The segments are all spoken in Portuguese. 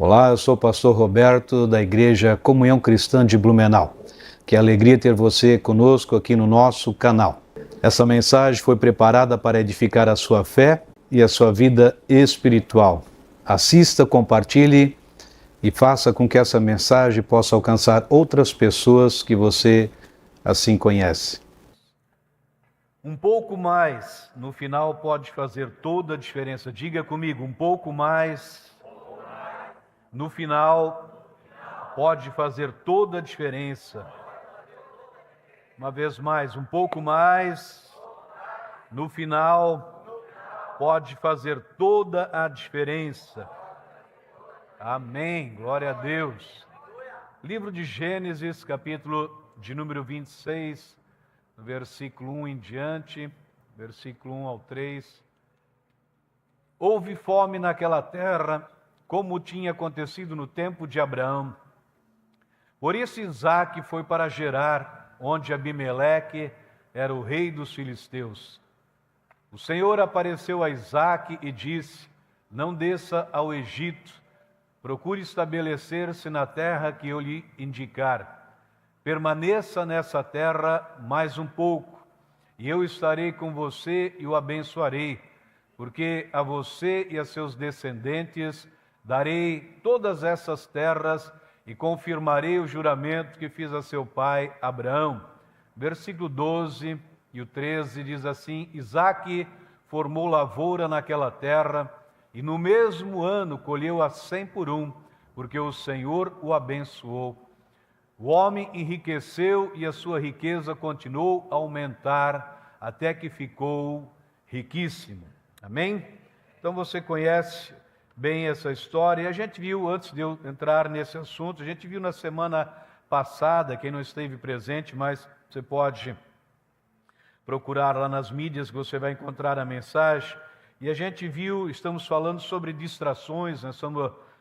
Olá, eu sou o pastor Roberto da Igreja Comunhão Cristã de Blumenau. Que alegria ter você conosco aqui no nosso canal. Essa mensagem foi preparada para edificar a sua fé e a sua vida espiritual. Assista, compartilhe e faça com que essa mensagem possa alcançar outras pessoas que você assim conhece. Um pouco mais no final pode fazer toda a diferença. Diga comigo, um pouco mais no final pode fazer toda a diferença. Uma vez mais, um pouco mais no final pode fazer toda a diferença. Amém, glória a Deus. Livro de Gênesis, capítulo de número 26, versículo 1 em diante, versículo 1 ao 3. Houve fome naquela terra, como tinha acontecido no tempo de Abraão. Por isso Isaque foi para Gerar, onde Abimeleque era o rei dos filisteus. O Senhor apareceu a Isaque e disse: não desça ao Egito, procure estabelecer-se na terra que eu lhe indicar. Permaneça nessa terra mais um pouco, e eu estarei com você e o abençoarei, porque a você e a seus descendentes darei todas essas terras e confirmarei o juramento que fiz a seu pai Abraão. Versículo 12 e o 13 diz assim: Isaque formou lavoura naquela terra e no mesmo ano colheu a 100 por um, porque o Senhor o abençoou. O homem enriqueceu e a sua riqueza continuou a aumentar até que ficou riquíssimo. Amém? Então você conhece bem essa história. E a gente viu, antes de eu entrar nesse assunto, a gente viu na semana passada, quem não esteve presente, mas você pode procurar lá nas mídias que você vai encontrar a mensagem. E a gente viu, estamos falando sobre distrações, né?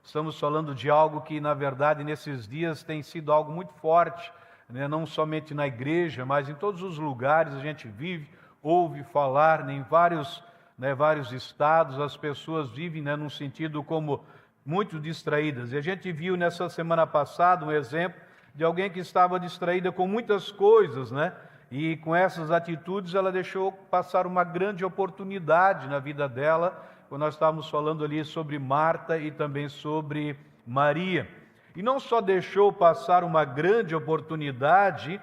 Estamos falando de algo que, na verdade, nesses dias tem sido algo muito forte, né? Não somente na igreja, mas em todos os lugares a gente vive, ouve falar, em vários estados, as pessoas vivem, né, num sentido como muito distraídas. E a gente viu nessa semana passada um exemplo de alguém que estava distraída com muitas coisas, né? E com essas atitudes ela deixou passar uma grande oportunidade na vida dela, quando nós estávamos falando ali sobre Marta e também sobre Maria. E não só deixou passar uma grande oportunidade,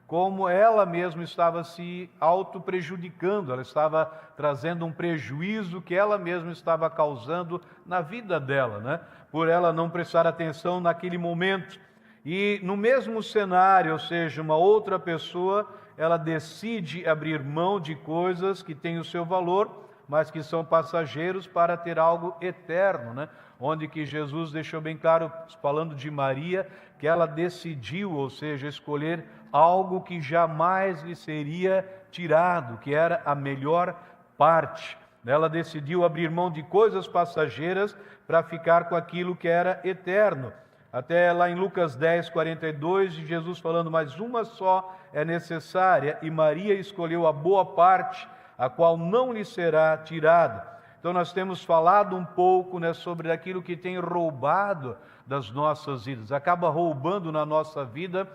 como ela mesma estava se auto-prejudicando, ela estava trazendo um prejuízo que ela mesma estava causando na vida dela, né? Por ela não prestar atenção naquele momento. E no mesmo cenário, ou seja, uma outra pessoa, ela decide abrir mão de coisas que têm o seu valor, mas que são passageiros para ter algo eterno, né? Onde que Jesus deixou bem claro, falando de Maria, que ela decidiu, ou seja, escolher algo que jamais lhe seria tirado, que era a melhor parte. Ela decidiu abrir mão de coisas passageiras para ficar com aquilo que era eterno. Até lá em Lucas 10, 42, Jesus falando, mas uma só é necessária, e Maria escolheu a boa parte, a qual não lhe será tirada. Então nós temos falado um pouco, né, sobre aquilo que tem roubado das nossas vidas, acaba roubando na nossa vida,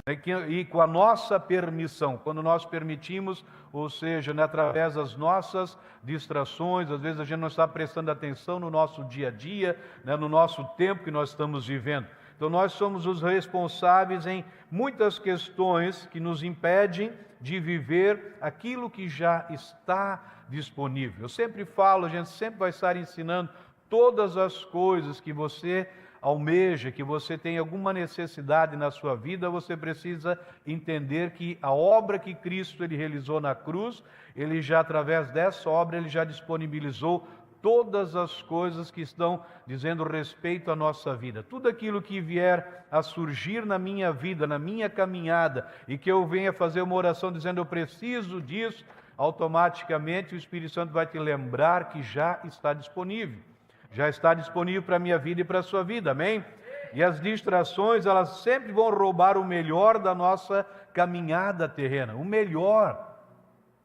né, e com a nossa permissão, quando nós permitimos, ou seja, né, através das nossas distrações, às vezes a gente não está prestando atenção no nosso dia a dia, né, no nosso tempo que nós estamos vivendo. Então nós somos os responsáveis em muitas questões que nos impedem de viver aquilo que já está disponível. Eu sempre falo, a gente sempre vai estar ensinando todas as coisas que você almeja, que você tem alguma necessidade na sua vida, você precisa entender que a obra que Cristo ele realizou na cruz, ele já através dessa obra, ele já disponibilizou todas as coisas que estão dizendo respeito à nossa vida. Tudo aquilo que vier a surgir na minha vida, na minha caminhada, e que eu venha fazer uma oração dizendo eu preciso disso, automaticamente o Espírito Santo vai te lembrar que já está disponível. Já está disponível para a minha vida e para a sua vida, amém? E as distrações, elas sempre vão roubar o melhor da nossa caminhada terrena, o melhor.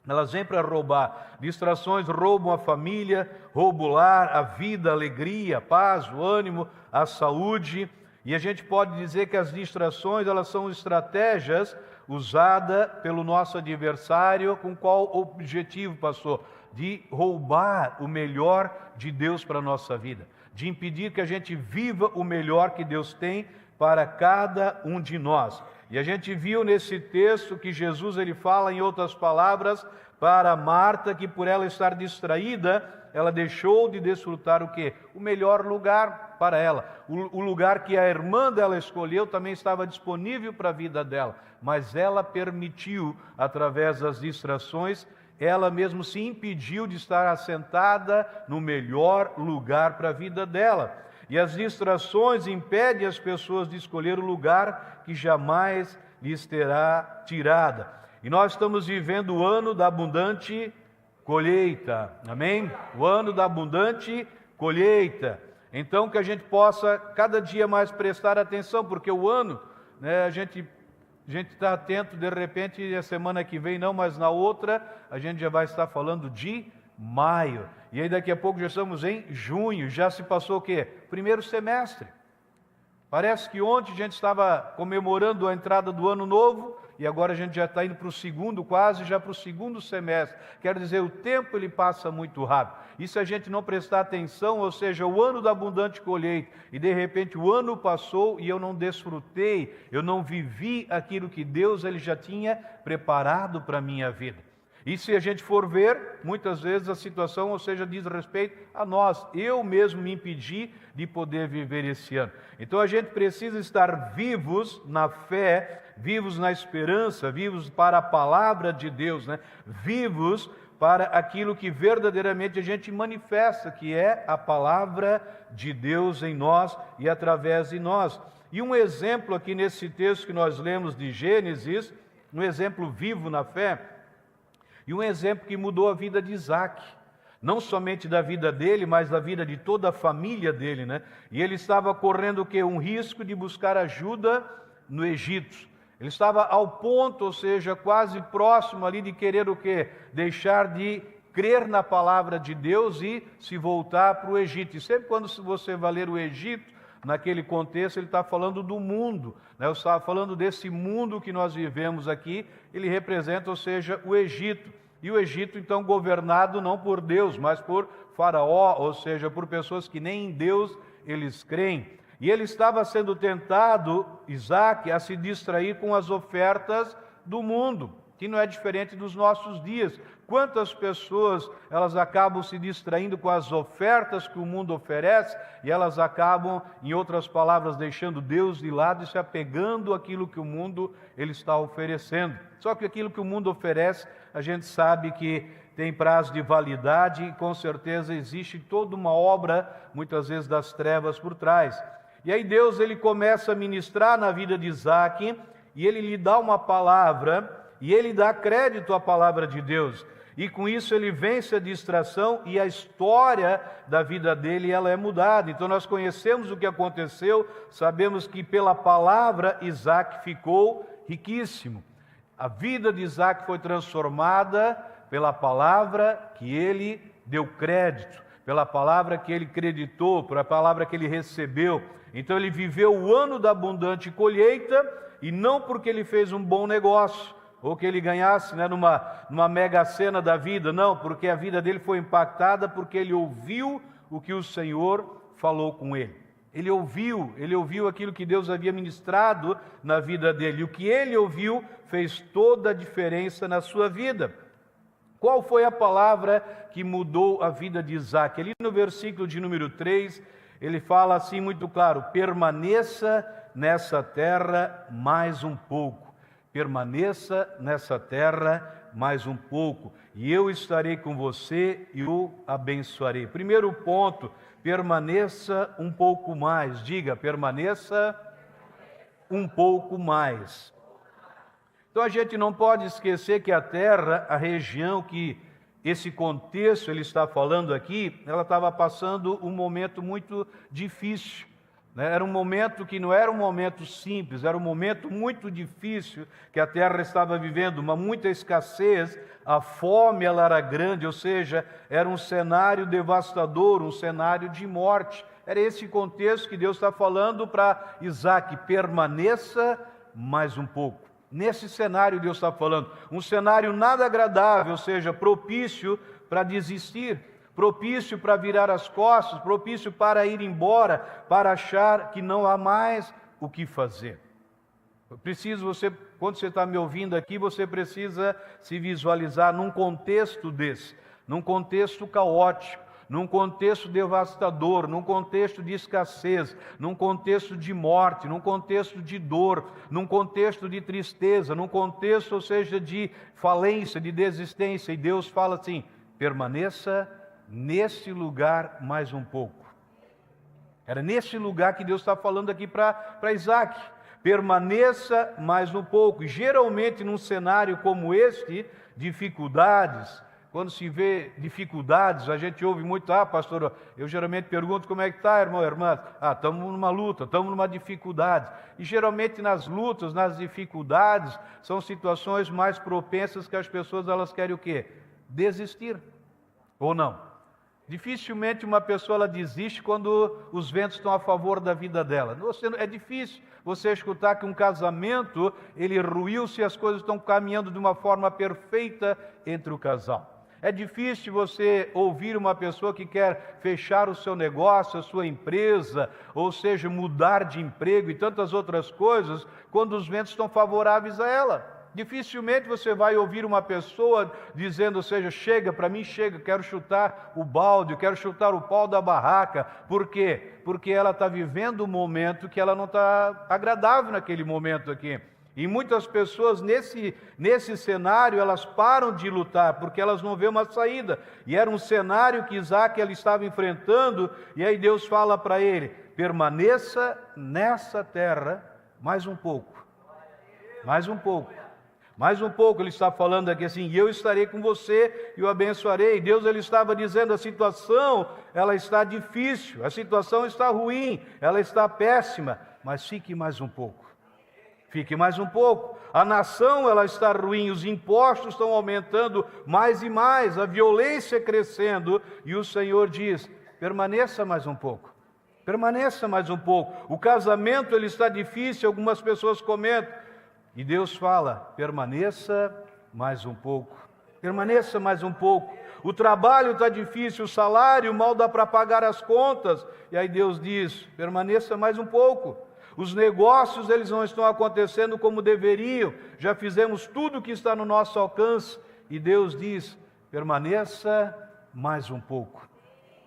Elas vêm para roubar. Distrações roubam a família, roubam o lar, a vida, a alegria, a paz, o ânimo, a saúde. E a gente pode dizer que as distrações, elas são estratégias usadas pelo nosso adversário. Com qual objetivo, pastor? De roubar o melhor de Deus para a nossa vida. De impedir que a gente viva o melhor que Deus tem para cada um de nós. E a gente viu nesse texto que Jesus ele fala, em outras palavras, para Marta, que por ela estar distraída, ela deixou de desfrutar o quê? O melhor lugar para ela. O lugar que a irmã dela escolheu também estava disponível para a vida dela, mas ela permitiu, através das distrações, ela mesmo se impediu de estar assentada no melhor lugar para a vida dela. E as distrações impedem as pessoas de escolher o lugar que jamais lhes terá tirada. E nós estamos vivendo o ano da abundante colheita, amém? O ano da abundante colheita. Então que a gente possa cada dia mais prestar atenção, porque o ano, né, a gente está atento, de repente, a semana que vem não, mas na outra, a gente já vai estar falando de maio. E aí daqui a pouco já estamos em junho, já se passou o quê? Primeiro semestre. Parece que ontem a gente estava comemorando a entrada do ano novo e agora a gente já está indo para o segundo, quase já para o segundo semestre. Quer dizer, o tempo ele passa muito rápido. E se a gente não prestar atenção, ou seja, o ano da abundante colheita, e de repente o ano passou e eu não desfrutei, eu não vivi aquilo que Deus ele já tinha preparado para a minha vida. E se a gente for ver, muitas vezes a situação, ou seja, diz respeito a nós. Eu mesmo me impedi de poder viver esse ano. Então a gente precisa estar vivos na fé, vivos na esperança, vivos para a palavra de Deus, né? Vivos para aquilo que verdadeiramente a gente manifesta, que é a palavra de Deus em nós e através de nós. E um exemplo aqui nesse texto que nós lemos de Gênesis, um exemplo vivo na fé, e um exemplo que mudou a vida de Isaac, não somente da vida dele, mas da vida de toda a família dele, né? E ele estava correndo o quê? Um risco de buscar ajuda no Egito. Ele estava ao ponto, ou seja, quase próximo ali de querer o quê? Deixar de crer na palavra de Deus e se voltar para o Egito. E sempre quando você vai ler o Egito, naquele contexto, ele está falando do mundo, né? Eu estava falando desse mundo que nós vivemos aqui, ele representa, ou seja, o Egito. E o Egito, então, governado não por Deus, mas por Faraó, ou seja, por pessoas que nem em Deus eles creem. E ele estava sendo tentado, Isaac, a se distrair com as ofertas do mundo, que não é diferente dos nossos dias. Quantas pessoas elas acabam se distraindo com as ofertas que o mundo oferece e elas acabam, em outras palavras, deixando Deus de lado e se apegando àquilo que o mundo ele está oferecendo. Só que aquilo que o mundo oferece, a gente sabe que tem prazo de validade e com certeza existe toda uma obra, muitas vezes das trevas por trás. E aí Deus ele começa a ministrar na vida de Isaac e ele lhe dá uma palavra e ele dá crédito à palavra de Deus. E com isso ele vence a distração e a história da vida dele ela é mudada. Então nós conhecemos o que aconteceu, sabemos que pela palavra Isaac ficou riquíssimo. A vida de Isaac foi transformada pela palavra que ele deu crédito, pela palavra que ele creditou, pela palavra que ele recebeu. Então ele viveu o ano da abundante colheita e não porque ele fez um bom negócio, ou que ele ganhasse, né, numa mega sena da vida, não, porque a vida dele foi impactada porque ele ouviu o que o Senhor falou com ele. Ele ouviu aquilo que Deus havia ministrado na vida dele. E o que ele ouviu fez toda a diferença na sua vida. Qual foi a palavra que mudou a vida de Isaac? Ali no versículo de número 3, ele fala assim muito claro: permaneça nessa terra mais um pouco. Permaneça nessa terra mais um pouco, e eu estarei com você e o abençoarei. Primeiro ponto, permaneça um pouco mais. Diga, permaneça um pouco mais. Então a gente não pode esquecer que a terra, a região que esse contexto ele está falando aqui, ela estava passando um momento muito difícil. né? Era um momento que não era um momento simples, era um momento muito difícil que a terra estava vivendo, muita escassez, a fome ela era grande, ou seja, era um cenário devastador, um cenário de morte. Era esse contexto que Deus está falando para Isaac: permaneça mais um pouco. Nesse cenário Deus está falando, um cenário nada agradável, ou seja, propício para desistir, propício para virar as costas, propício para ir embora, para achar que não há mais o que fazer. Quando você está me ouvindo aqui, você precisa se visualizar num contexto desse, num contexto caótico, num contexto devastador, num contexto de escassez, num contexto de morte, num contexto de dor, num contexto de tristeza, num contexto, ou seja, de falência, de desistência. E Deus fala assim: permaneça nesse lugar mais um pouco. Era nesse lugar que Deus está falando aqui para Isaac. Permaneça mais um pouco. E geralmente num cenário como este, dificuldades, quando se vê dificuldades, a gente ouve muito: pastor, eu geralmente pergunto como é que está, irmão, irmã. Estamos numa luta, estamos numa dificuldade. E geralmente nas lutas, nas dificuldades, são situações mais propensas que as pessoas elas querem o quê? Desistir. Ou não? Dificilmente uma pessoa ela desiste quando os ventos estão a favor da vida dela. É difícil você escutar que um casamento ele ruiu se as coisas estão caminhando de uma forma perfeita entre o casal. É difícil você ouvir uma pessoa que quer fechar o seu negócio, a sua empresa, ou seja, mudar de emprego e tantas outras coisas, quando os ventos estão favoráveis a ela. Dificilmente você vai ouvir uma pessoa dizendo, ou seja, chega, para mim chega, quero chutar o balde, quero chutar o pau da barraca. Por quê? Porque ela está vivendo um momento que ela não está agradável naquele momento aqui. E muitas pessoas nesse cenário, elas param de lutar, porque elas não vêem uma saída. E era um cenário que Isaac ele estava enfrentando, e aí Deus fala para ele: permaneça nessa terra mais um pouco. Mais um pouco. Mais um pouco, ele está falando aqui assim: e eu estarei com você e o abençoarei. Deus ele estava dizendo: a situação ela está difícil, a situação está ruim, ela está péssima, mas fique mais um pouco. Fique mais um pouco. A nação ela está ruim, os impostos estão aumentando mais e mais, a violência crescendo, e o Senhor diz: permaneça mais um pouco. Permaneça mais um pouco. O casamento ele está difícil, algumas pessoas comentam, e Deus fala: permaneça mais um pouco. Permaneça mais um pouco. O trabalho está difícil, o salário mal dá para pagar as contas, e aí Deus diz: permaneça mais um pouco. Os negócios eles não estão acontecendo como deveriam, já fizemos tudo o que está no nosso alcance, e Deus diz: permaneça mais um pouco.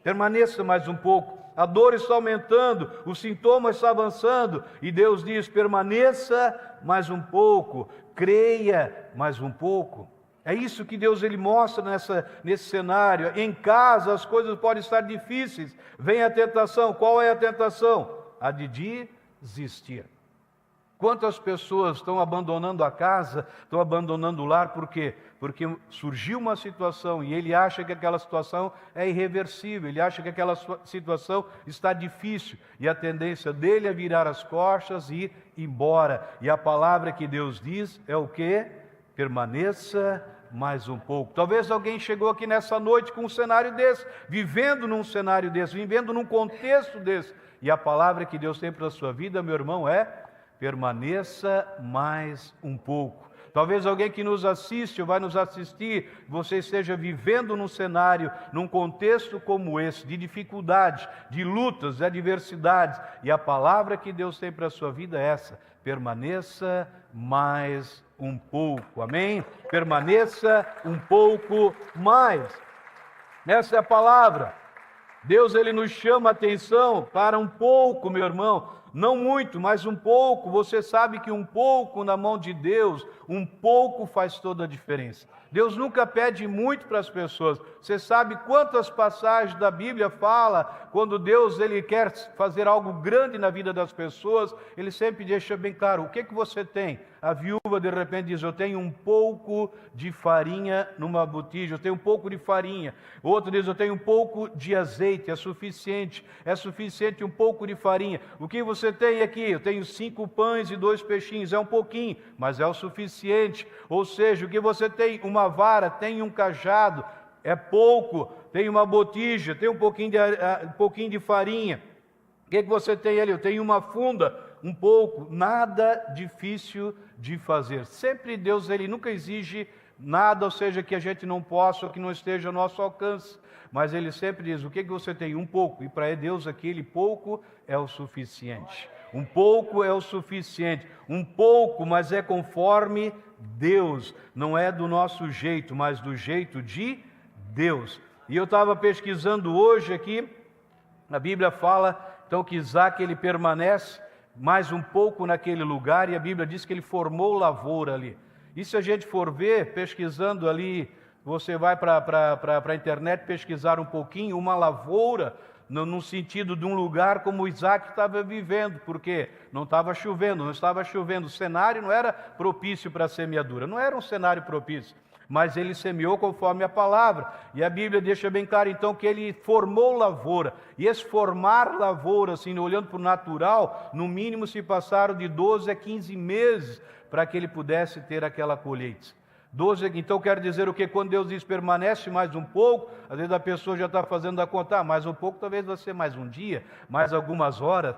Permaneça mais um pouco. A dor está aumentando, os sintomas estão avançando, e Deus diz: permaneça mais um pouco, creia mais um pouco. É isso que Deus ele mostra nesse cenário. Em casa as coisas podem estar difíceis, vem a tentação. Qual é a tentação? A de desistir. Quantas pessoas estão abandonando a casa, estão abandonando o lar, por quê? Porque surgiu uma situação e ele acha que aquela situação é irreversível, ele acha que aquela situação está difícil, e a tendência dele é virar as costas e ir embora. E a palavra que Deus diz é o quê? Permaneça mais um pouco. Talvez alguém chegou aqui nessa noite com um cenário desse, vivendo num cenário desse, vivendo num contexto desse, e a palavra que Deus tem para a sua vida, meu irmão, é: permaneça mais um pouco. Talvez alguém que nos assiste ou vai nos assistir, você esteja vivendo num cenário, num contexto como esse, de dificuldades, de lutas, de adversidades, e a palavra que Deus tem para a sua vida é essa: permaneça mais um pouco. Amém? Permaneça um pouco mais. Essa é a palavra. Deus ele nos chama a atenção para um pouco, meu irmão. não muito, mas um pouco. Você sabe que um pouco na mão de Deus, um pouco faz toda a diferença. Deus nunca pede muito para as pessoas. Você sabe quantas passagens da Bíblia fala quando Deus ele quer fazer algo grande na vida das pessoas, ele sempre deixa bem claro, o que você tem? A viúva de repente diz, eu tenho um pouco de farinha numa botija, eu tenho um pouco de farinha. O outro diz, eu tenho um pouco de azeite, é suficiente um pouco de farinha. O que você tem aqui? Eu tenho 5 pães e 2 peixinhos, é um pouquinho, mas é o suficiente. Ou seja, o que você tem? Uma vara, tem um cajado, é pouco. Tem uma botija, tem um pouquinho de farinha. O que você tem ali? Eu tenho uma funda, um pouco, nada difícil de fazer. Sempre Deus, ele nunca exige nada, ou seja, que a gente não possa ou que não esteja ao nosso alcance. Mas ele sempre diz, o que você tem? Um pouco. E para Deus aquele pouco é o suficiente. Um pouco é o suficiente. Um pouco, mas é conforme Deus. Não é do nosso jeito, mas do jeito de Deus. E eu estava pesquisando hoje aqui, a Bíblia fala, então, que Isaac ele permanece mais um pouco naquele lugar, e a Bíblia diz que ele formou lavoura ali. E se a gente for ver, pesquisando ali, você vai para a internet pesquisar um pouquinho, uma lavoura, no sentido de um lugar como Isaac estava vivendo, porque não estava chovendo, o cenário não era propício para a semeadura, não era um cenário propício, mas ele semeou conforme a palavra, e a Bíblia deixa bem claro então que ele formou lavoura, e esse formar lavoura, assim, olhando para o natural, no mínimo se passaram de 12 a 15 meses para que ele pudesse ter aquela colheita. 12, então quer dizer o que? Quando Deus diz permanece mais um pouco, às vezes a pessoa já está fazendo a conta, mais um pouco talvez vai ser mais um dia, mais algumas horas,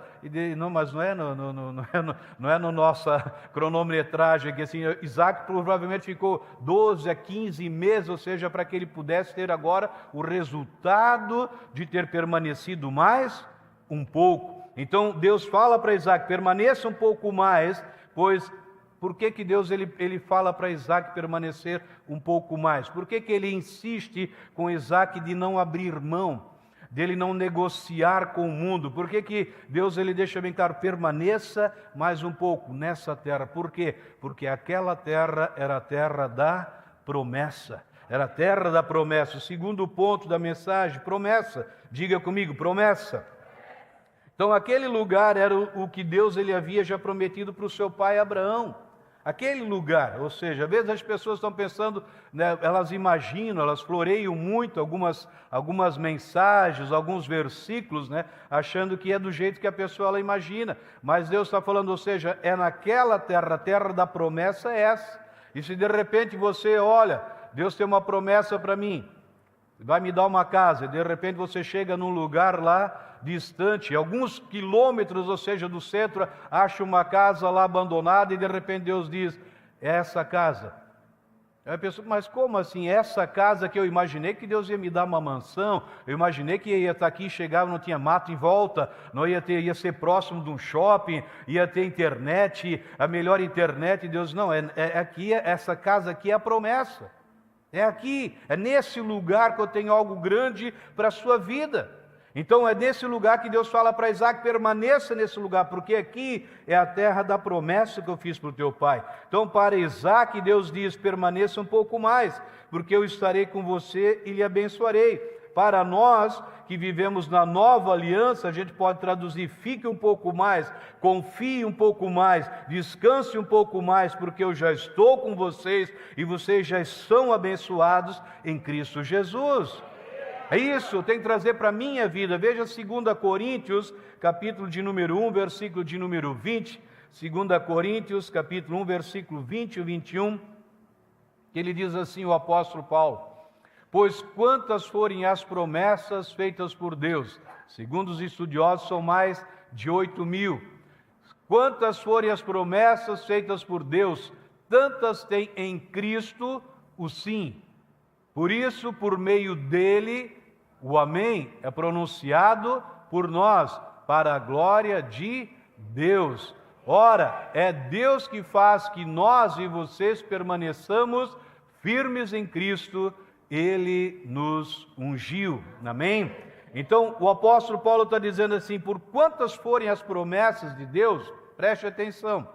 mas não é no nossa cronometragem, que assim, Isaac provavelmente ficou 12 a 15 meses, ou seja, para que ele pudesse ter agora o resultado de ter permanecido mais um pouco. Então Deus fala para Isaac, permaneça um pouco mais, pois... Por que Deus ele fala para Isaac permanecer um pouco mais? Por que ele insiste com Isaac de não abrir mão, dele não negociar com o mundo? Por que Deus ele deixa bem claro, permaneça mais um pouco nessa terra? Por quê? Porque aquela terra era a terra da promessa. Era a terra da promessa. O segundo ponto da mensagem, promessa. Diga comigo, promessa. Então aquele lugar era o que Deus ele havia já prometido para o seu pai Abraão. Aquele lugar, ou seja, às vezes as pessoas estão pensando, né, elas imaginam, elas floreiam muito algumas mensagens, alguns versículos, né, achando que é do jeito que a pessoa ela imagina. Mas Deus está falando, ou seja, é naquela terra, a terra da promessa é essa. E se de repente você olha, Deus tem uma promessa para mim, vai me dar uma casa, e de repente você chega num lugar lá, distante, alguns quilômetros, ou seja, do centro, acha uma casa lá abandonada e de repente Deus diz, é essa casa. Aí a pessoa, mas como assim, essa casa que eu imaginei que Deus ia me dar uma mansão, eu imaginei que ia estar aqui, chegava, não tinha mato em volta, não ia ser próximo de um shopping, ia ter internet, a melhor internet, Deus, não, aqui, essa casa aqui é a promessa, é aqui, é nesse lugar que eu tenho algo grande para a sua vida. Então é nesse lugar que Deus fala para Isaac, permaneça nesse lugar, porque aqui é a terra da promessa que eu fiz para o teu pai. Então para Isaac Deus diz, permaneça um pouco mais, porque eu estarei com você e lhe abençoarei. Para nós que vivemos na nova aliança, a gente pode traduzir, fique um pouco mais, confie um pouco mais, descanse um pouco mais, porque eu já estou com vocês e vocês já são abençoados em Cristo Jesus. É isso, tem que trazer para a minha vida. Veja 2 Coríntios, capítulo de número 1, versículo de número 20. 2 Coríntios, capítulo 1, versículo 20 e 21. Que ele diz assim, o apóstolo Paulo. Pois quantas forem as promessas feitas por Deus? Segundo os estudiosos, são mais de 8.000. Quantas forem as promessas feitas por Deus? Tantas tem em Cristo o sim. Por isso, por meio dele, o amém é pronunciado por nós, para a glória de Deus. Ora, é Deus que faz que nós e vocês permaneçamos firmes em Cristo, ele nos ungiu. Amém? Então, o apóstolo Paulo está dizendo assim, por quantas forem as promessas de Deus, preste atenção.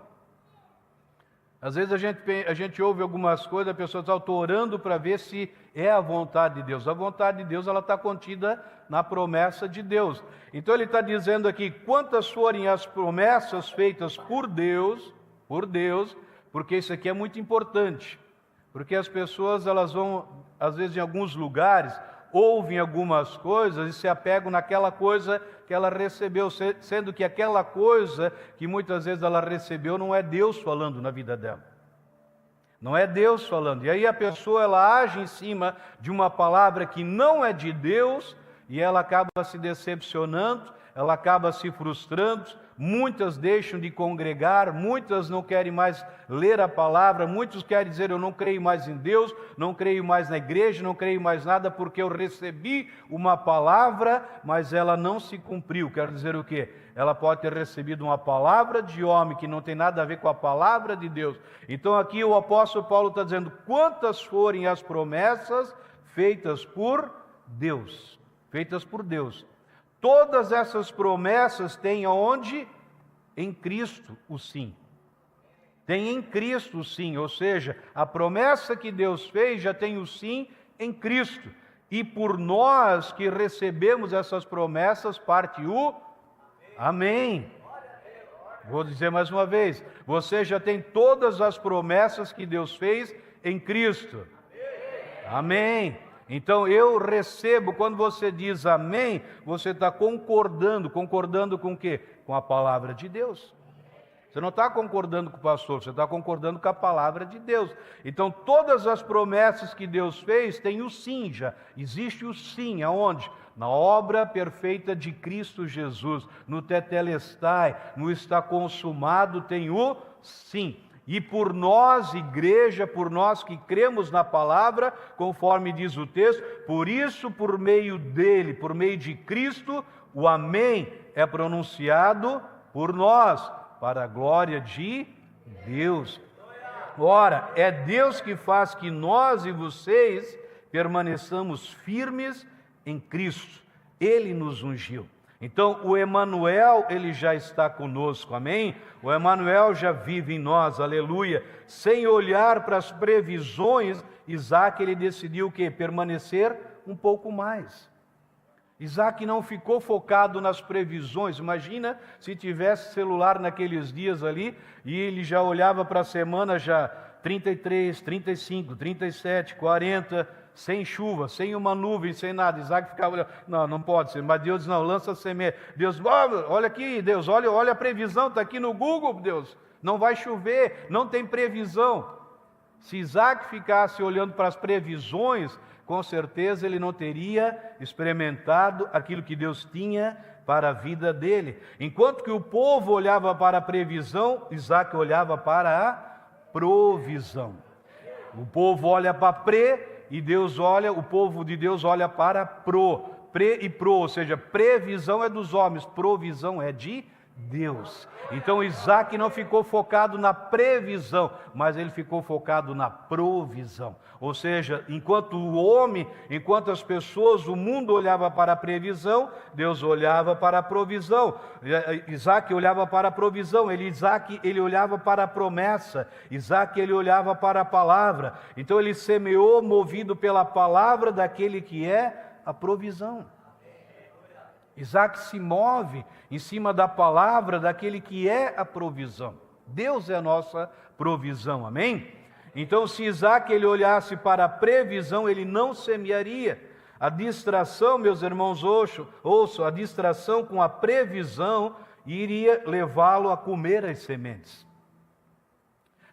Às vezes a gente ouve algumas coisas, a pessoa diz, estou orando para ver se é a vontade de Deus. A vontade de Deus, ela está contida na promessa de Deus. Então ele está dizendo aqui, quantas forem as promessas feitas por Deus, porque isso aqui é muito importante. Porque as pessoas, elas vão, às vezes em alguns lugares, ouvem algumas coisas e se apegam naquela coisa que ela recebeu, sendo que aquela coisa que muitas vezes ela recebeu não é Deus falando na vida dela. Não é Deus falando. E aí a pessoa, ela age em cima de uma palavra que não é de Deus e ela acaba se decepcionando, ela acaba se frustrando. Muitas deixam de congregar, muitas não querem mais ler a palavra, muitos querem dizer, eu não creio mais em Deus, não creio mais na igreja, não creio mais nada, porque eu recebi uma palavra, mas ela não se cumpriu. Quer dizer o quê? Ela pode ter recebido uma palavra de homem, que não tem nada a ver com a palavra de Deus. Então aqui o apóstolo Paulo está dizendo, quantas forem as promessas feitas por Deus, Todas essas promessas têm aonde? Em Cristo o sim. Tem em Cristo o sim, ou seja, a promessa que Deus fez já tem o sim em Cristo. E por nós que recebemos essas promessas, parte o amém. Vou dizer mais uma vez, você já tem todas as promessas que Deus fez em Cristo. Amém. Então eu recebo, quando você diz amém, você está concordando com o quê? Com a palavra de Deus. Você não está concordando com o pastor, você está concordando com a palavra de Deus. Então todas as promessas que Deus fez, tem o sim já. Existe o sim, aonde? Na obra perfeita de Cristo Jesus, no tetelestai, no está consumado, tem o sim. E por nós, igreja, por nós que cremos na palavra, conforme diz o texto, por isso, por meio dele, por meio de Cristo, o amém é pronunciado por nós, para a glória de Deus. Ora, é Deus que faz que nós e vocês permaneçamos firmes em Cristo. Ele nos ungiu. Então, o Emanuel, ele já está conosco, amém? O Emanuel já vive em nós, aleluia. Sem olhar para as previsões, Isaac, ele decidiu o quê? Permanecer um pouco mais. Isaac não ficou focado nas previsões. Imagina se tivesse celular naqueles dias ali, e ele já olhava para a semana, já 33, 35, 37, 40... sem chuva, sem uma nuvem, sem nada. Isaac ficava olhando, não pode ser, mas Deus diz, não, lança a semente. Deus, olha aqui, Deus, olha a previsão, está aqui no Google, Deus, não vai chover, não tem previsão. Se Isaac ficasse olhando para as previsões, com certeza ele não teria experimentado aquilo que Deus tinha para a vida dele. Enquanto que o povo olhava para a previsão, Isaac olhava para a provisão. O povo olha para e Deus olha, o povo de Deus olha para ou seja, previsão é dos homens, provisão é de Deus. Então Isaac não ficou focado na previsão, mas ele ficou focado na provisão. Ou seja, enquanto o homem, enquanto as pessoas, o mundo olhava para a previsão, Deus olhava para a provisão. Isaac olhava para a provisão, Isaac ele olhava para a promessa, Isaac ele olhava para a palavra. Então ele semeou movido pela palavra daquele que é a provisão. Isaac se move em cima da palavra daquele que é a provisão. Deus é a nossa provisão, amém? Então, se Isaac ele olhasse para a previsão, ele não semearia. A distração, meus irmãos, ouçam, a distração com a previsão iria levá-lo a comer as sementes.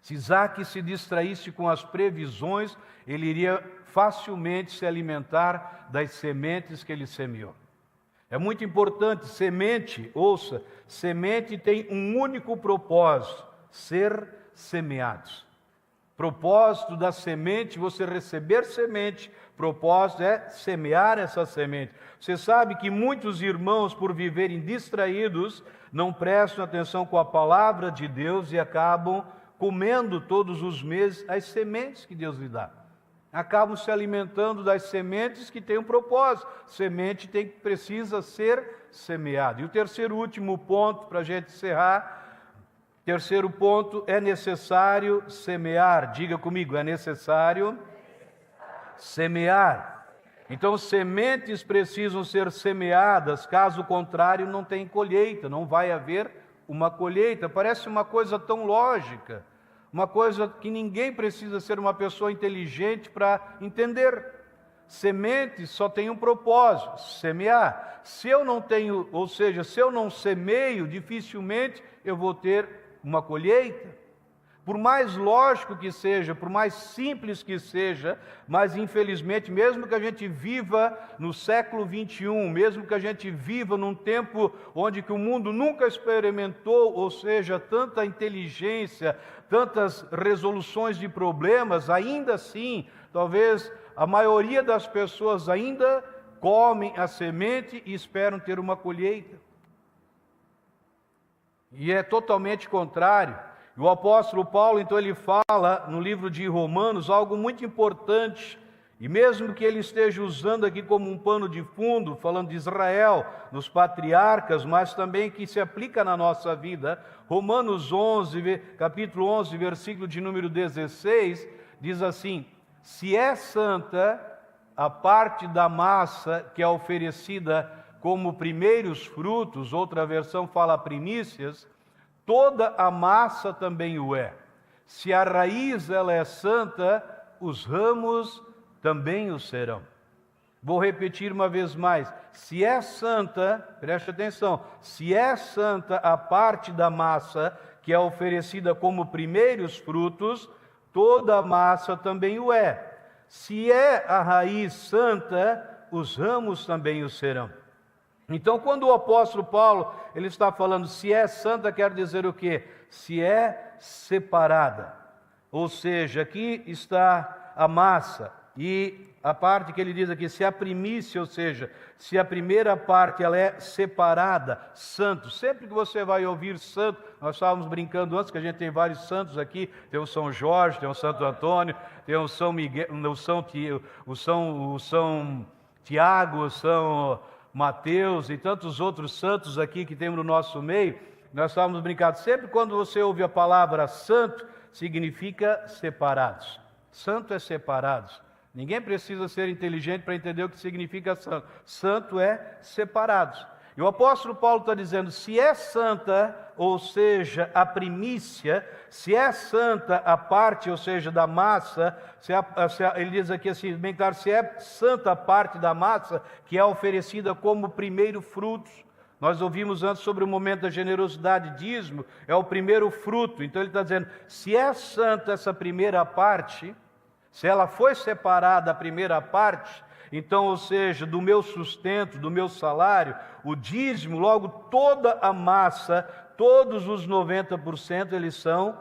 Se Isaac se distraísse com as previsões, ele iria facilmente se alimentar das sementes que ele semeou. É muito importante, semente, ouça, semente tem um único propósito, ser semeados. Propósito da semente, você receber semente, propósito é semear essa semente. Você sabe que muitos irmãos, por viverem distraídos, não prestam atenção com a palavra de Deus e acabam comendo todos os meses as sementes que Deus lhe dá. acabam se alimentando das sementes que têm um propósito. Semente precisa ser semeada. E o terceiro e último ponto, para a gente encerrar, terceiro ponto, é necessário semear. Diga comigo, é necessário semear. Então, sementes precisam ser semeadas, caso contrário, não tem colheita, não vai haver uma colheita. Parece uma coisa tão lógica, uma coisa que ninguém precisa ser uma pessoa inteligente para entender. Semente só tem um propósito, semear. Se eu não tenho, ou seja, se eu não semeio, dificilmente eu vou ter uma colheita. Por mais lógico que seja, por mais simples que seja, mas infelizmente, mesmo que a gente viva no século 21, mesmo que a gente viva num tempo onde que o mundo nunca experimentou, ou seja, tanta inteligência, tantas resoluções de problemas, ainda assim, talvez a maioria das pessoas ainda comem a semente e esperam ter uma colheita. E é totalmente contrário. O apóstolo Paulo, então, ele fala no livro de Romanos algo muito importante, e mesmo que ele esteja usando aqui como um pano de fundo, falando de Israel, nos patriarcas, mas também que se aplica na nossa vida, Romanos 11, capítulo 11, versículo de número 16, diz assim: se é santa a parte da massa que é oferecida como primeiros frutos, outra versão fala primícias, toda a massa também o é. Se a raiz ela é santa, os ramos também o serão. Vou repetir uma vez mais. Se é santa, preste atenção, se é santa a parte da massa que é oferecida como primeiros frutos, toda a massa também o é. Se é a raiz santa, os ramos também o serão. Então, quando o apóstolo Paulo ele está falando se é santa, quer dizer o quê? Se é separada. Ou seja, aqui está a massa e a parte que ele diz aqui, se a primícia, ou seja, se a primeira parte ela é separada, santo. Sempre que você vai ouvir santo, nós estávamos brincando antes que a gente tem vários santos aqui, tem o São Jorge, tem o Santo Antônio, tem o São Miguel, o São Tiago, o São Mateus e tantos outros santos aqui que temos no nosso meio. Nós estávamos brincando, sempre quando você ouve a palavra santo, significa separados. Santo é separados. Ninguém precisa ser inteligente para entender o que significa santo. Santo é separados. E o apóstolo Paulo está dizendo, se é santa, ou seja, a primícia, se é santa a parte, ou seja, da massa, ele diz aqui assim, bem claro, se é santa a parte da massa, que é oferecida como primeiro frutos. Nós ouvimos antes sobre o momento da generosidade, dízimo, é o primeiro fruto. Então ele está dizendo, se é santa essa primeira parte, se ela foi separada a primeira parte, então, ou seja, do meu sustento, do meu salário, o dízimo, logo toda a massa, todos os 90%, eles são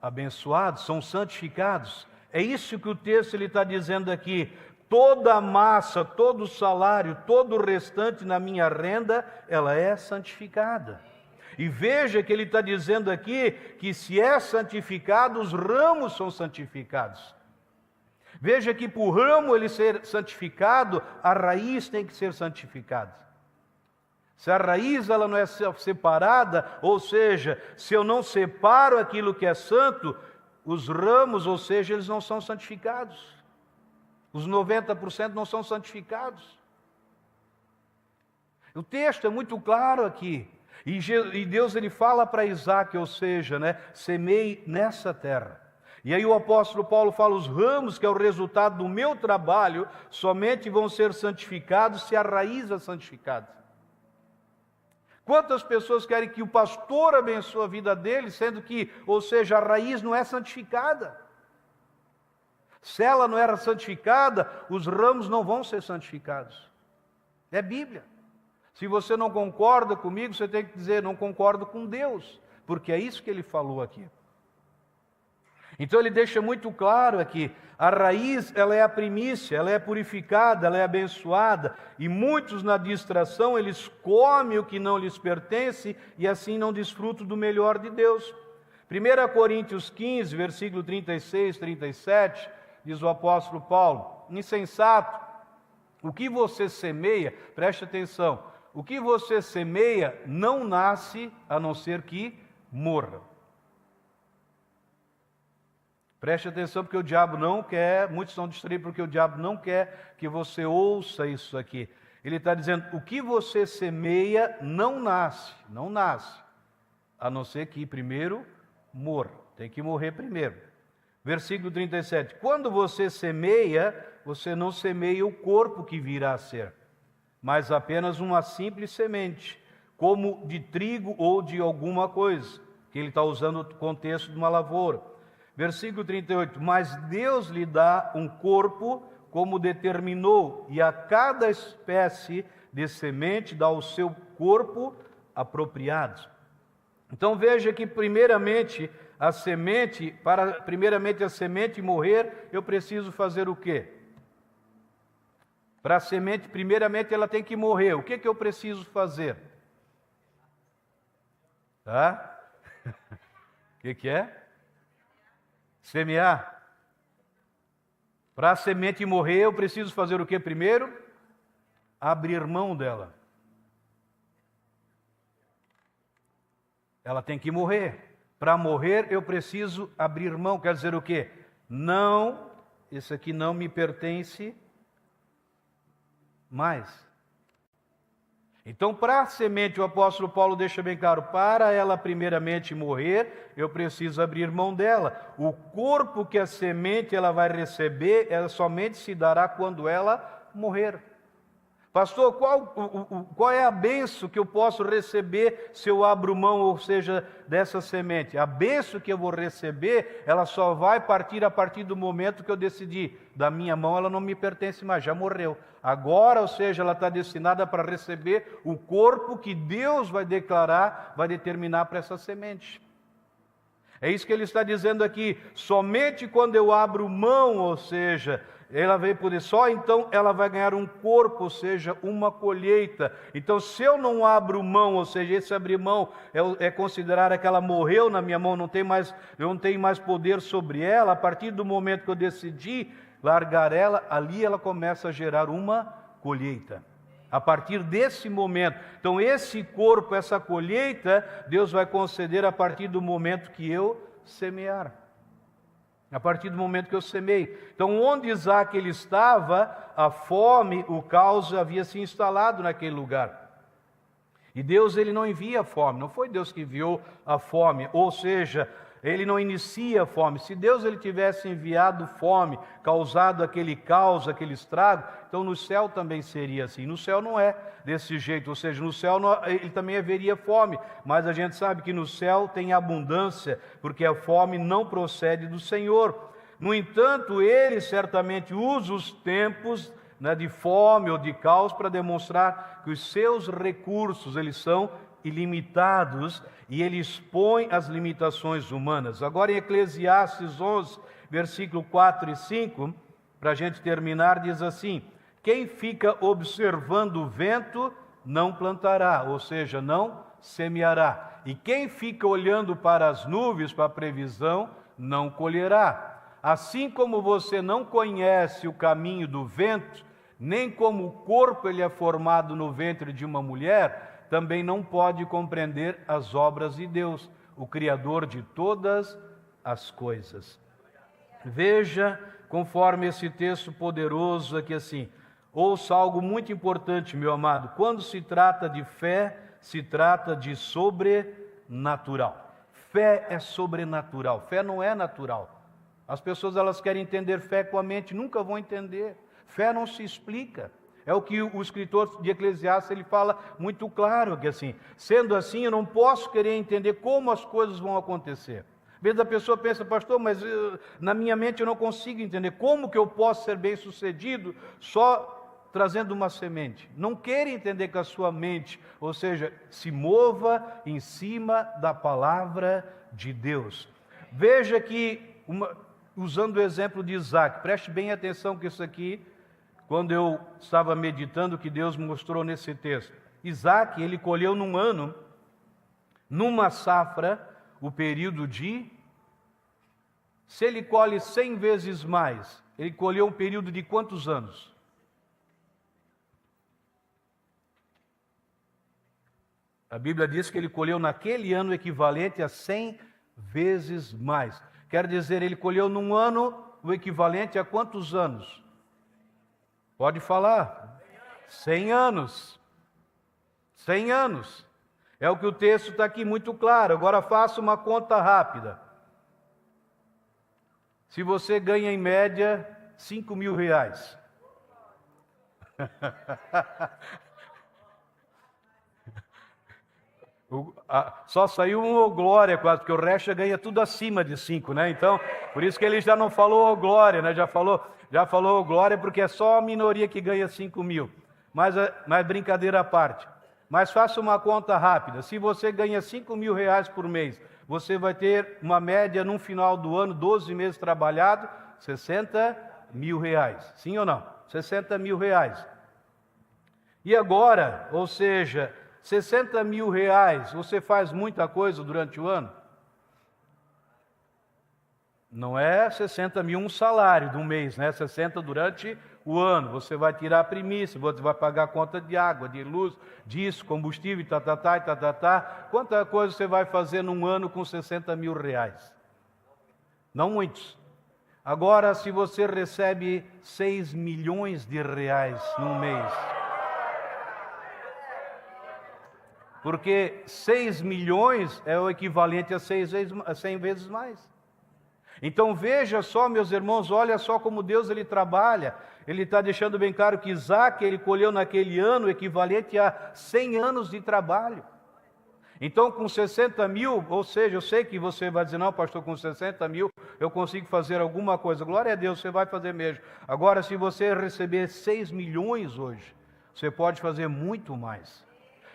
abençoados, são santificados. É isso que o texto ele está dizendo aqui. Toda a massa, todo o salário, todo o restante na minha renda, ela é santificada. E veja que ele está dizendo aqui que se é santificado, os ramos são santificados. Veja que para o ramo ele ser santificado, a raiz tem que ser santificada. Se a raiz ela não é separada, ou seja, se eu não separo aquilo que é santo, os ramos, ou seja, eles não são santificados. Os 90% não são santificados. O texto é muito claro aqui. E Deus ele fala para Isaac, ou seja, semeie nessa terra. E aí o apóstolo Paulo fala, os ramos, que é o resultado do meu trabalho, somente vão ser santificados se a raiz é santificada. Quantas pessoas querem que o pastor abençoe a vida deles, sendo que, ou seja, a raiz não é santificada? Se ela não era santificada, os ramos não vão ser santificados. É Bíblia. Se você não concorda comigo, você tem que dizer, não concordo com Deus, porque é isso que ele falou aqui. Então ele deixa muito claro aqui, a raiz ela é a primícia, ela é purificada, ela é abençoada, e muitos na distração, eles comem o que não lhes pertence, e assim não desfrutam do melhor de Deus. 1 Coríntios 15, versículo 36, 37, diz o apóstolo Paulo, insensato, o que você semeia, preste atenção, o que você semeia não nasce a não ser que morra. Preste atenção, porque o diabo não quer, muitos estão distraídos porque o diabo não quer que você ouça isso aqui. Ele está dizendo, o que você semeia não nasce, a não ser que primeiro morra, tem que morrer primeiro. Versículo 37, quando você semeia, você não semeia o corpo que virá a ser, mas apenas uma simples semente, como de trigo ou de alguma coisa, que ele está usando o contexto de uma lavoura. Versículo 38, mas Deus lhe dá um corpo como determinou, e a cada espécie de semente dá o seu corpo apropriado. Então veja que primeiramente a semente morrer, eu preciso fazer o quê? Para a semente, primeiramente ela tem que morrer. O que eu preciso fazer? Tá? O que é? Semear. Para a semente morrer, eu preciso fazer o que primeiro? Abrir mão dela. Ela tem que morrer. Para morrer, eu preciso abrir mão. Quer dizer o quê? Não, isso aqui não me pertence mais. Então, para a semente, o apóstolo Paulo deixa bem claro, para ela primeiramente morrer, eu preciso abrir mão dela. O corpo que a semente ela vai receber, ela somente se dará quando ela morrer. Pastor, qual é a bênção que eu posso receber se eu abro mão, ou seja, dessa semente? A bênção que eu vou receber, ela só vai partir a partir do momento que eu decidi. Da minha mão ela não me pertence mais, já morreu. Agora, ou seja, ela está destinada para receber o corpo que Deus vai declarar, vai determinar para essa semente. É isso que ele está dizendo aqui. Somente quando eu abro mão, ou seja, ela vai poder só, então ela vai ganhar um corpo, ou seja, uma colheita. Então, se eu não abro mão, ou seja, esse abrir mão é considerar que ela morreu na minha mão, eu não tenho mais poder sobre ela. A partir do momento que eu decidi largar ela, ali ela começa a gerar uma colheita. A partir desse momento. Então, esse corpo, essa colheita, Deus vai conceder a partir do momento que eu semear. A partir do momento que eu semei. Então, onde Isaac ele estava, a fome, o caos havia se instalado naquele lugar. E Deus ele não envia a fome, não foi Deus que enviou a fome, ou seja, ele não inicia a fome. Se Deus ele tivesse enviado fome, causado aquele caos, aquele estrago, então no céu também seria assim. No céu não é desse jeito, ou seja, no céu ele também haveria fome, mas a gente sabe que no céu tem abundância, porque a fome não procede do Senhor. No entanto, ele certamente usa os tempos de fome ou de caos para demonstrar que os seus recursos eles são ilimitados e ele expõe as limitações humanas. Agora em Eclesiastes 11, versículo 4 e 5, para a gente terminar, diz assim: quem fica observando o vento não plantará, ou seja, não semeará. E quem fica olhando para as nuvens, para a previsão, não colherá. Assim como você não conhece o caminho do vento, nem como o corpo ele é formado no ventre de uma mulher, também não pode compreender as obras de Deus, o Criador de todas as coisas. Veja, conforme esse texto poderoso aqui assim, ouça algo muito importante, meu amado. Quando se trata de fé, se trata de sobrenatural. Fé é sobrenatural, fé não é natural. As pessoas elas querem entender fé com a mente, nunca vão entender. Fé não se explica. É o que o escritor de Eclesiastes ele fala muito claro, que assim, sendo assim, eu não posso querer entender como as coisas vão acontecer. Às vezes a pessoa pensa, pastor, mas na minha mente eu não consigo entender como que eu posso ser bem sucedido só trazendo uma semente. Não queira entender com a sua mente, ou seja, se mova em cima da palavra de Deus. Veja que, usando o exemplo de Isaac, preste bem atenção que isso aqui, quando eu estava meditando o que Deus mostrou nesse texto. Isaac, ele colheu num ano, numa safra, o período de... Se ele colhe 100 vezes mais, ele colheu um período de quantos anos? A Bíblia diz que ele colheu naquele ano o equivalente a 100 vezes mais. Quer dizer, ele colheu num ano o equivalente a quantos anos? Pode falar. 100 anos. 100 anos. É o que o texto está aqui muito claro. Agora faça uma conta rápida. Se você ganha em média 5 mil reais. Só saiu um ô glória quase, porque o resto já ganha tudo acima de 5, né? Então, por isso que ele já não falou ô glória, né? Já falou ô glória porque é só a minoria que ganha 5 mil. Mas brincadeira à parte. Mas faça uma conta rápida. Se você ganha 5 mil reais por mês, você vai ter uma média no final do ano, 12 meses trabalhado, 60 mil reais. Sim ou não? 60 mil reais. E agora, ou seja, 60 mil reais, você faz muita coisa durante o ano? Não é 60 mil um salário de um mês, né? 60 durante o ano. Você vai tirar a primícia, você vai pagar a conta de água, de luz, disso, combustível, tá. Quanta coisa você vai fazer num ano com 60 mil reais? Não muitos. Agora, se você recebe 6 milhões de reais num mês... Porque 6 milhões é o equivalente a 100 vezes mais. Então veja só, meus irmãos, olha só como Deus ele trabalha. Ele está deixando bem claro que Isaac ele colheu naquele ano o equivalente a 100 anos de trabalho. Então com 60 mil, ou seja, eu sei que você vai dizer, não pastor, com 60 mil eu consigo fazer alguma coisa. Glória a Deus, você vai fazer mesmo. Agora se você receber 6 milhões hoje, você pode fazer muito mais.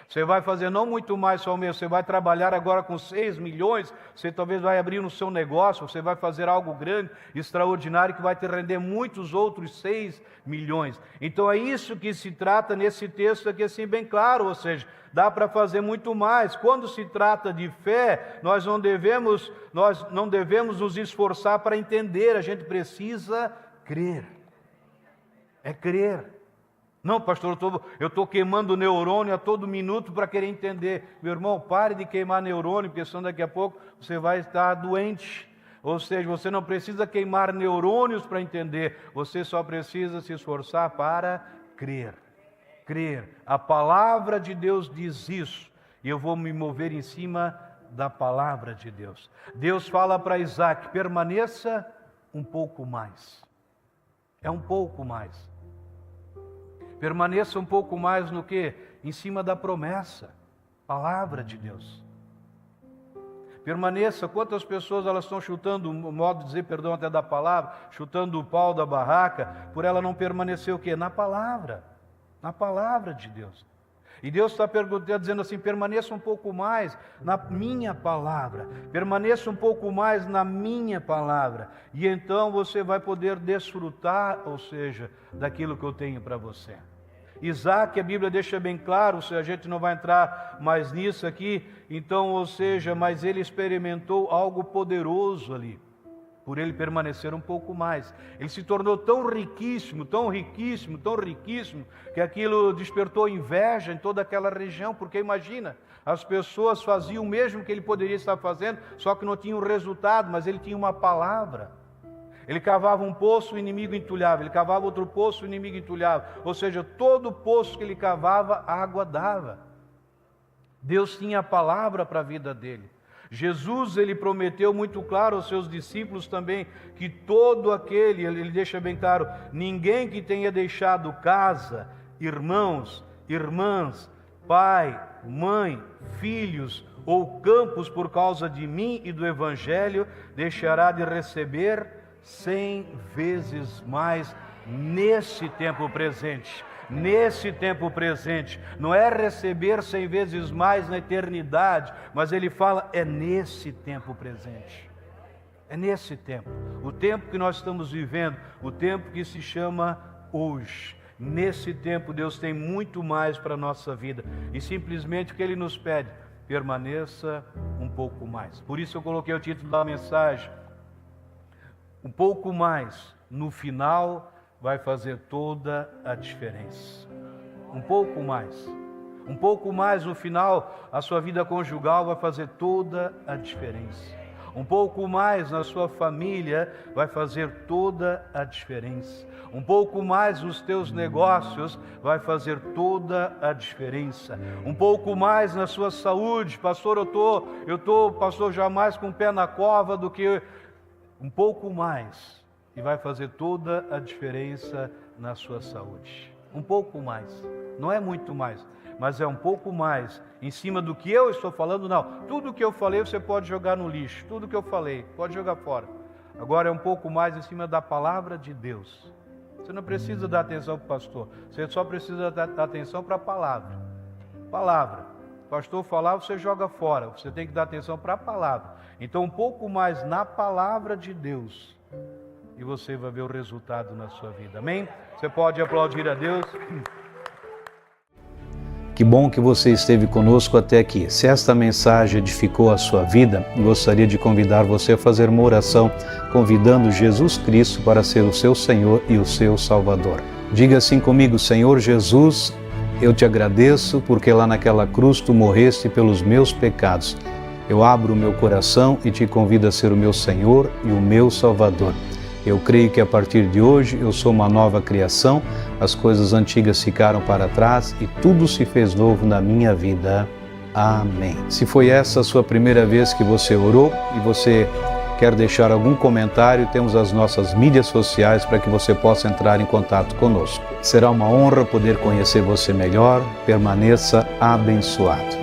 Você vai fazer não muito mais só o mês, você vai trabalhar agora com 6 milhões, você talvez vai abrir no seu negócio, você vai fazer algo grande, extraordinário, que vai te render muitos outros 6 milhões. Então é isso que se trata nesse texto aqui assim bem claro, ou seja, dá para fazer muito mais. Quando se trata de fé, nós não devemos nos esforçar para entender, a gente precisa crer. É crer. Não, pastor, eu estou queimando neurônio a todo minuto para querer entender. Meu irmão, pare de queimar neurônio, porque senão daqui a pouco você vai estar doente. Ou seja, você não precisa queimar neurônios para entender, você só precisa se esforçar para crer. Crer. A palavra de Deus diz isso, e eu vou me mover em cima da palavra de Deus. Deus fala para Isaac, permaneça um pouco mais. É um pouco mais. Permaneça um pouco mais no que? Em cima da promessa, palavra de Deus. Permaneça, quantas pessoas elas estão chutando, modo de dizer, perdão até da palavra, chutando o pau da barraca, por ela não permanecer o quê? Na palavra de Deus. E Deus está dizendo assim, permaneça um pouco mais na minha palavra, permaneça um pouco mais na minha palavra, e então você vai poder desfrutar, ou seja, daquilo que eu tenho para você. Isaac, a Bíblia deixa bem claro, a gente não vai entrar mais nisso aqui, então, ou seja, mas ele experimentou algo poderoso ali, por ele permanecer um pouco mais. Ele se tornou tão riquíssimo, que aquilo despertou inveja em toda aquela região, porque imagina, as pessoas faziam o mesmo que ele poderia estar fazendo, só que não tinham resultado, mas ele tinha uma palavra. Ele cavava um poço, o inimigo entulhava. Ele cavava outro poço, o inimigo entulhava. Ou seja, todo poço que ele cavava, água dava. Deus tinha a palavra para a vida dele. Jesus, ele prometeu muito claro aos seus discípulos também, que todo aquele, ele deixa bem claro, ninguém que tenha deixado casa, irmãos, irmãs, pai, mãe, filhos ou campos por causa de mim e do Evangelho, deixará de receber 100 vezes mais nesse tempo presente. Nesse tempo presente, não é receber 100 vezes mais na eternidade, mas ele fala, é nesse tempo presente. É nesse tempo. O tempo que nós estamos vivendo, o tempo que se chama hoje. Nesse tempo Deus tem muito mais para a nossa vida. E simplesmente o que Ele nos pede, permaneça um pouco mais. Por isso eu coloquei o título da mensagem, um pouco mais no final vai fazer toda a diferença. Um pouco mais. Um pouco mais no final, a sua vida conjugal vai fazer toda a diferença. Um pouco mais na sua família vai fazer toda a diferença. Um pouco mais nos teus negócios vai fazer toda a diferença. Um pouco mais na sua saúde. Pastor, eu tô, pastor, jamais com o pé na cova do que... Um pouco mais. E vai fazer toda a diferença na sua saúde. Um pouco mais. Não é muito mais, mas é um pouco mais. Em cima do que eu estou falando, não. Tudo que eu falei você pode jogar no lixo. Tudo que eu falei, pode jogar fora. Agora é um pouco mais em cima da palavra de Deus. Você não precisa dar atenção para o pastor. Você só precisa dar atenção para a palavra. Palavra. O pastor falar, você joga fora. Você tem que dar atenção para a palavra. Então um pouco mais na palavra de Deus. E você vai ver o resultado na sua vida. Amém? Você pode aplaudir a Deus. Que bom que você esteve conosco até aqui. Se esta mensagem edificou a sua vida, gostaria de convidar você a fazer uma oração, convidando Jesus Cristo para ser o seu Senhor e o seu Salvador. Diga assim comigo: Senhor Jesus, eu te agradeço porque lá naquela cruz tu morreste pelos meus pecados. Eu abro o meu coração e te convido a ser o meu Senhor e o meu Salvador. Eu creio que a partir de hoje eu sou uma nova criação, as coisas antigas ficaram para trás e tudo se fez novo na minha vida. Amém. Se foi essa a sua primeira vez que você orou e você quer deixar algum comentário, temos as nossas mídias sociais para que você possa entrar em contato conosco. Será uma honra poder conhecer você melhor. Permaneça abençoado.